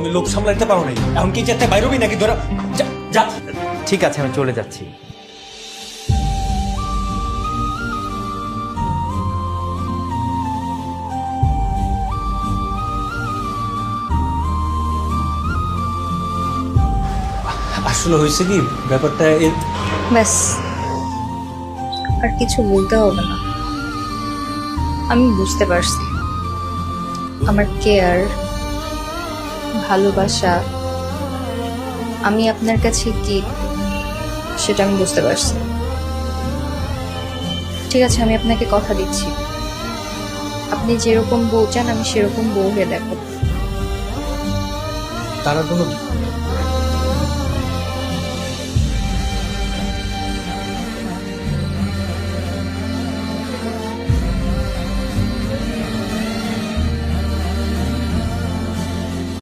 তুমি লোক সামলাইতে পারো নাই, এখন কি যেতে বাইরবি নাকি ধরা? যা যা। ঠিক আছে, আমি চলে যাচ্ছি। আসলে হয়েছে কি ব্যাপারটা ব্যাস, আর কিছু বলতে হবে না। আমি বুঝতে পারছি আমার কেয়ার, ভালোবাসা আমি আপনার কাছে কি সেটা আমি বুঝতে পারছি। ঠিক আছে, আমি আপনাকে কথা দিচ্ছি, আপনি যেরকম বউ চান আমি সেরকম বউ হয়ে দেখো। তার কোনো